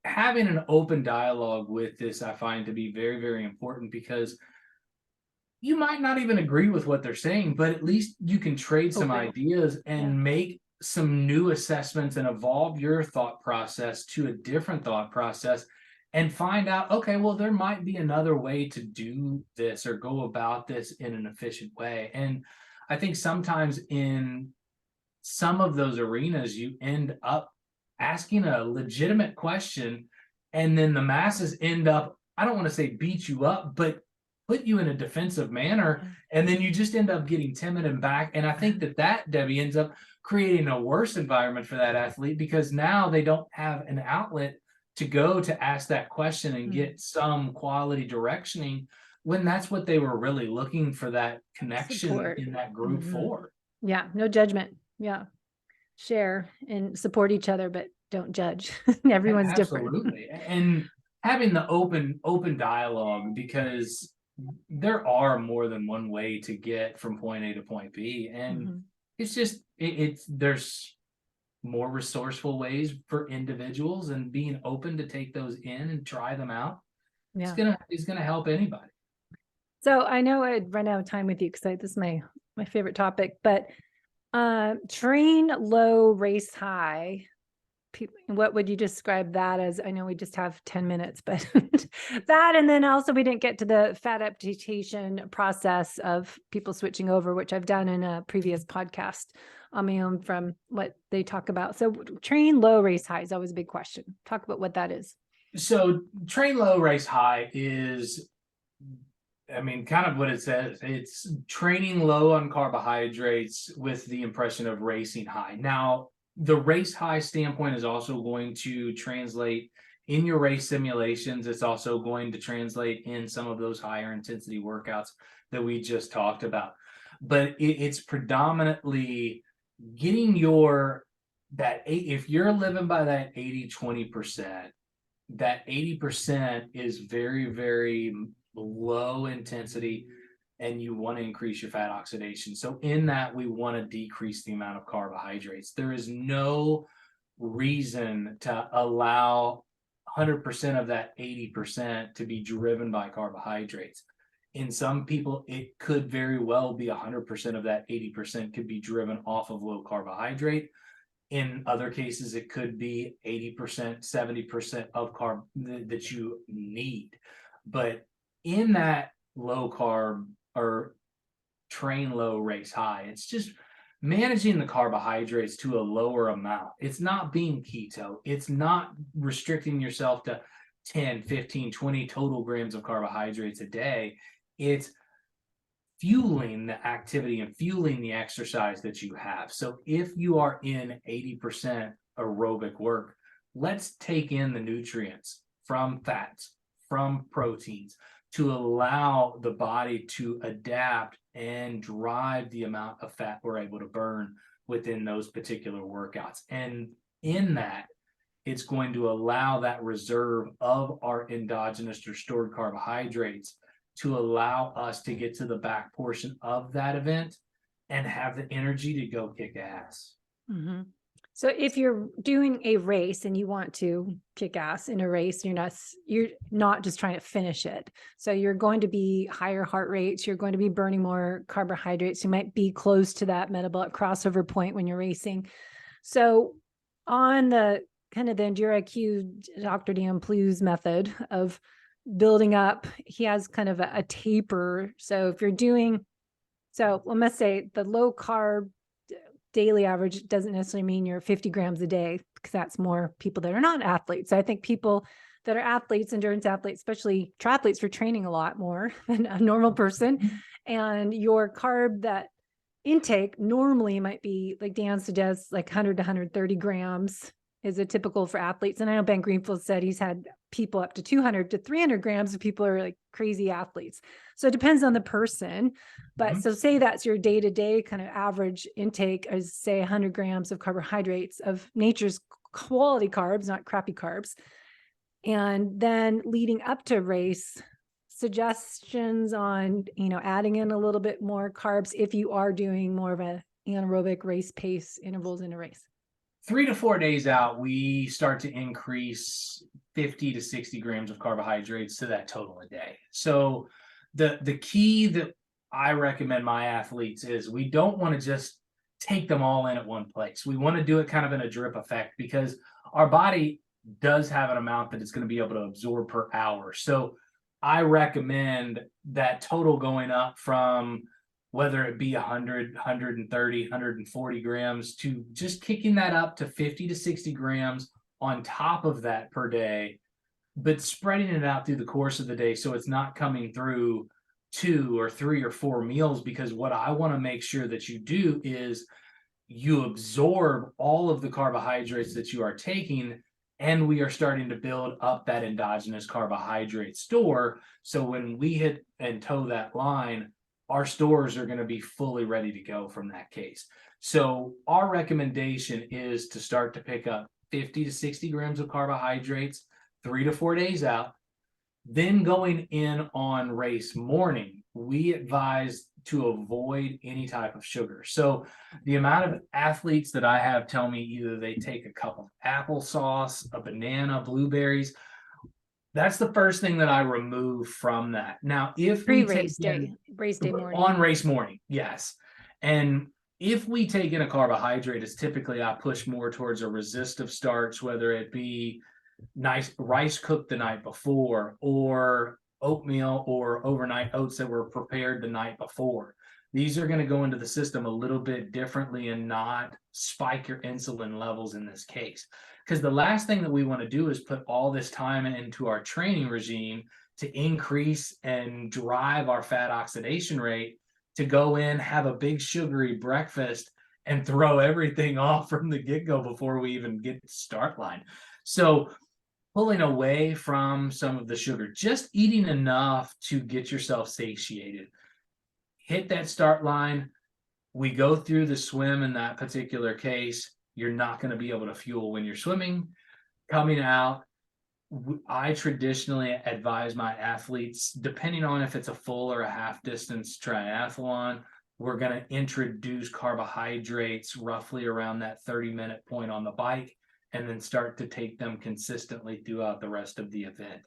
having an open dialogue with this, I find to be very, very important, because you might not even agree with what they're saying, but at least you can trade some ideas and make some new assessments and evolve your thought process to a different thought process and find out, okay, well, there might be another way to do this or go about this in an efficient way. And I think sometimes in some of those arenas, you end up asking a legitimate question, and then the masses end up, I don't want to say beat you up, but put you in a defensive manner, and then you just end up getting timid and back. And I think that Debbie, ends up creating a worse environment for that athlete, because now they don't have an outlet to go to ask that question and get some quality directioning when that's what they were really looking for, that connection
Support.
in that group for.
Yeah, no judgment. Yeah. Share and support each other, but don't judge. Everyone's different.
Absolutely. And having the open dialogue, because there are more than one way to get from point A to point B. And it's just there's more resourceful ways for individuals, and being open to take those in and try them out.
Yeah.
It's gonna help anybody.
So I know I'd run out of time with you because this is my favorite topic, but train low, race high. What would you describe that as? I know we just have 10 minutes, but that, and then also we didn't get to the fat adaptation process of people switching over, which I've done in a previous podcast on my own from what they talk about. So train low, race high is always a big question. Talk about what that is.
So train low, race high is, I mean, kind of what it says. It's training low on carbohydrates with the impression of racing high. Now, the race high standpoint is also going to translate in your race simulations. It's also going to translate in some of those higher intensity workouts that we just talked about. But it's predominantly getting if you're living by that 80-20%, that 80% is very, very low intensity, and you want to increase your fat oxidation. So in that, we want to decrease the amount of carbohydrates. There is no reason to allow 100% of that 80% to be driven by carbohydrates. In some people, it could very well be 100% of that 80% could be driven off of low carbohydrate. In other cases, it could be 80%, 70% of carb that you need. But in that low carb or train low, race high, it's just managing the carbohydrates to a lower amount. It's not being keto. It's not restricting yourself to 10, 15, 20 total grams of carbohydrates a day. It's fueling the activity and fueling the exercise that you have. So if you are in 80% aerobic work, let's take in the nutrients from fats, from proteins, to allow the body to adapt and drive the amount of fat we're able to burn within those particular workouts. And in that, it's going to allow that reserve of our endogenous or stored carbohydrates to allow us to get to the back portion of that event and have the energy to go kick ass.
So if you're doing a race and you want to kick ass in a race, you're not just trying to finish it. So you're going to be higher heart rates. You're going to be burning more carbohydrates. You might be close to that metabolic crossover point when you're racing. So on the kind of the EnduroIQ, Dr. Dan Plu's method of building up, he has kind of a taper. So if you're doing, so I must say the low carb daily average doesn't necessarily mean you're 50 grams a day, because that's more people that are not athletes. So I think people that are athletes, endurance athletes, especially triathletes, are training a lot more than a normal person. And your carb that intake normally might be, like Dan suggests, like 100 to 130 grams is a typical for athletes. And I know Ben Greenfield said he's had people up to 200 to 300 grams of people are like crazy athletes. So it depends on the person. But so say that's your day-to-day kind of average intake is, say, 100 grams of carbohydrates of nature's quality carbs, not crappy carbs. And then leading up to race, suggestions on, adding in a little bit more carbs if you are doing more of a anaerobic race pace intervals in a race.
3 to 4 days out, we start to increase 50 to 60 grams of carbohydrates to that total a day. So the key that I recommend my athletes is we don't want to just take them all in at one place. We want to do it kind of in a drip effect, because our body does have an amount that it's going to be able to absorb per hour. So I recommend that total going up from, whether it be 100, 130, 140 grams, to just kicking that up to 50 to 60 grams on top of that per day, but spreading it out through the course of the day so it's not coming through 2 or 3 or 4 meals. Because what I want to make sure that you do is you absorb all of the carbohydrates that you are taking and we are starting to build up that endogenous carbohydrate store. So when we hit and toe that line, our stores are going to be fully ready to go from that case. So our recommendation is to start to pick up 50 to 60 grams of carbohydrates 3 to 4 days out. Then going in on race morning, we advise to avoid any type of sugar. So the amount of athletes that I have tell me either they take a cup of applesauce, a banana, blueberries. That's the first thing that I remove from that. Now, if we take
race day morning.
on race morning, yes. And if we take in a carbohydrate, it's typically I push more towards a resistive starch, whether it be nice rice cooked the night before, or oatmeal or overnight oats that were prepared the night before. These are going to go into the system a little bit differently and not spike your insulin levels in this case. Because the last thing that we want to do is put all this time into our training regime to increase and drive our fat oxidation rate, to go in, have a big sugary breakfast, and throw everything off from the get-go before we even get to the start line. So pulling away from some of the sugar, just eating enough to get yourself satiated. Hit that start line. We go through the swim in that particular case. You're not going to be able to fuel when you're swimming. Coming out, I traditionally advise my athletes, depending on if it's a full or a half distance triathlon, we're going to introduce carbohydrates roughly around that 30-minute point on the bike, and then start to take them consistently throughout the rest of the event.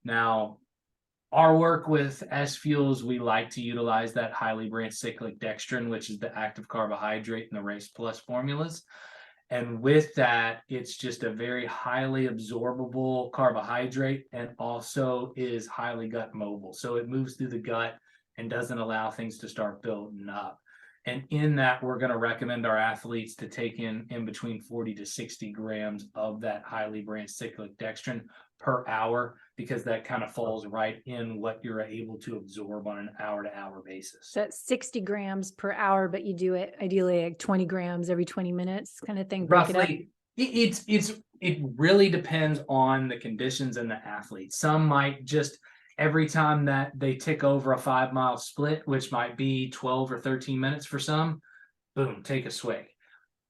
Now, our work with SFuels, we like to utilize that highly branched cyclic dextrin, which is the active carbohydrate in the Race Plus formulas. And with that, it's just a very highly absorbable carbohydrate, and also is highly gut mobile. So it moves through the gut and doesn't allow things to start building up. And in that, we're going to recommend our athletes to take in between 40 to 60 grams of that highly branched cyclic dextrin per hour, because that kind of falls right in what you're able to absorb on an hour-to-hour basis.
So that's 60 grams per hour, but you do it ideally like 20 grams every 20 minutes kind of thing.
Roughly, it really depends on the conditions and the athlete. Some might just, every time that they tick over a 5-mile split, which might be 12 or 13 minutes for some, boom, take a swig.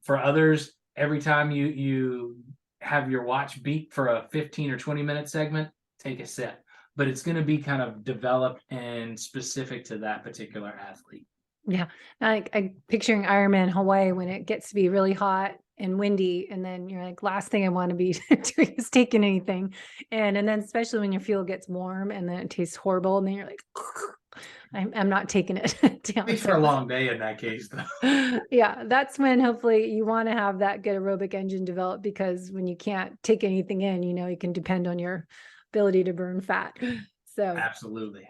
For others, every time you have your watch beep for a 15 or 20 minute segment, take a sip. But it's going to be kind of developed and specific to that particular athlete.
Yeah. I'm picturing Ironman Hawaii when it gets to be really hot and windy, and then you're like, last thing I want to be doing is taking anything. And then especially when your fuel gets warm and then it tastes horrible, and then you're like, I'm not taking it down.
For a long day in that case, though.
Yeah, that's when hopefully you want to have that good aerobic engine developed, because when you can't take anything in, you can depend on your ability to burn fat. So
absolutely.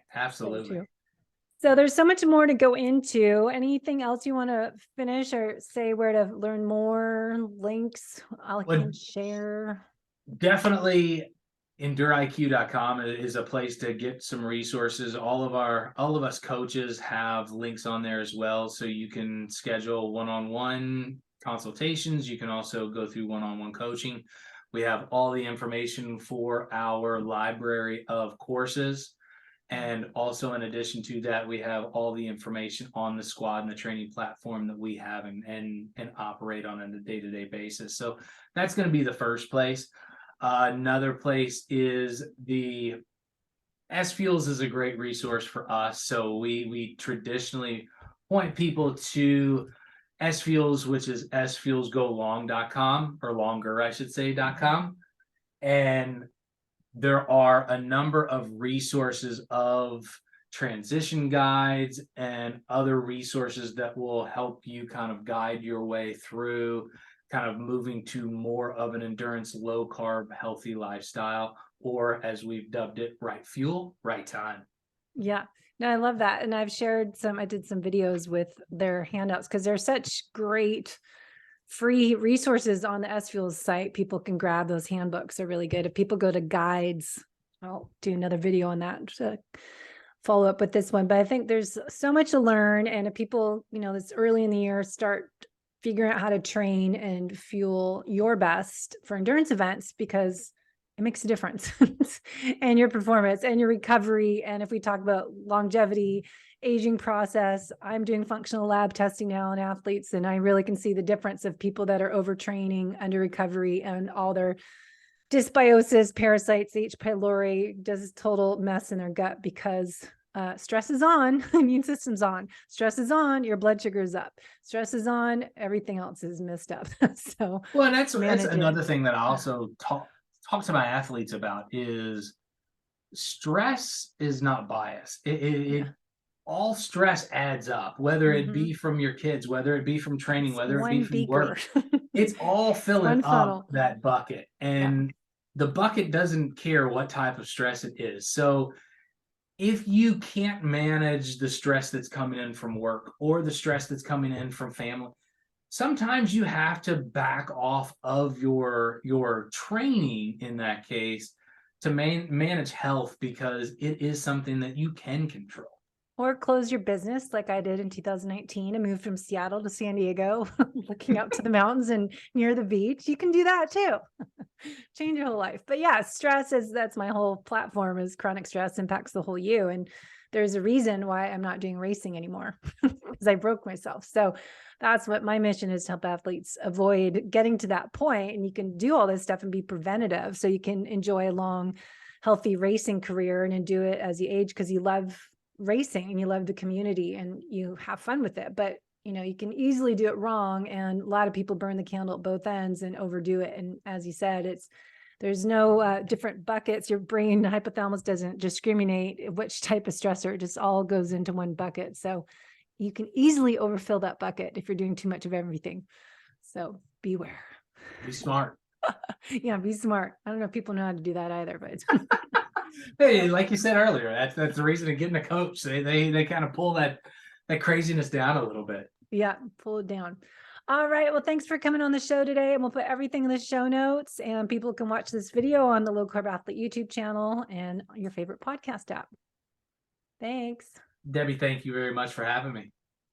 So there's so much more to go into. Anything else you want to finish or say where to learn more, links I can share?
Definitely enduriq.com is a place to get some resources. All of us coaches have links on there as well, so you can schedule one-on-one consultations. You can also go through one-on-one coaching. We have all the information for our library of courses. And also, in addition to that, we have all the information on the squad and the training platform that we have and operate on a day-to-day basis. So that's going to be the first place. Another place is the SFuels is a great resource for us. So we traditionally point people to SFuels, which is sfuelsgolong.com, or longer, I should say, .com. And there are a number of resources of transition guides and other resources that will help you kind of guide your way through kind of moving to more of an endurance, low carb, healthy lifestyle, or as we've dubbed it, right fuel, right time.
Yeah, no, I love that. And I did some videos with their handouts, because they're such great free resources on the SFuels site. People can grab those handbooks. They're really good. If people go to guides, I'll do another video on that to follow up with this one. But I think there's so much to learn. And if people, it's early in the year, start figuring out how to train and fuel your best for endurance events, because it makes a difference and your performance and your recovery. And if we talk about longevity, aging process, I'm doing functional lab testing now on athletes, and I really can see the difference of people that are overtraining, under recovery, and all their dysbiosis, parasites, H. pylori does a total mess in their gut because stress is on, immune system's on, stress is on, your blood sugar is up, stress is on, everything else is messed up. So,
Well, and that's
manage it.
another thing that I also talk to my athletes about is stress is not bias.
Yeah.
All stress adds up, whether it
Mhm.
be from your kids, whether it be from training,
It's
whether it be
one
from
beaker.
work. It's all filling
One
up
funnel.
that bucket,
Yeah.
and the bucket doesn't care what type of stress it is. So if you can't manage the stress that's coming in from work or the stress that's coming in from family, sometimes you have to back off of your training in that case to manage health, because it is something that you can control.
Or close your business like I did in 2019 and moved from Seattle to San Diego, looking up to the mountains and near the beach. You can do that too. Change your whole life. But yeah, stress is, that's my whole platform, is chronic stress impacts the whole you. And there's a reason why I'm not doing racing anymore, because I broke myself. So that's what my mission is, to help athletes avoid getting to that point. And you can do all this stuff and be preventative, so you can enjoy a long, healthy racing career and do it as you age, because you love racing and you love the community and you have fun with it. But you can easily do it wrong, and a lot of people burn the candle at both ends and overdo it. And as you said, there's no different buckets. Your brain hypothalamus doesn't discriminate which type of stressor. It just all goes into one bucket. So you can easily overfill that bucket if you're doing too much of everything. So beware.
Be smart.
Yeah, be smart. I don't know if people know how to do that either, but
Hey, like you said earlier, that's the reason of getting a coach. They kind of pull that craziness down a little bit.
yeah, pull it down. All right. Well, thanks for coming on the show today. And we'll put everything in the show notes, and people can watch this video on the Low Carb Athlete YouTube channel and your favorite podcast app. Thanks.
Debbie, thank you very much for having me.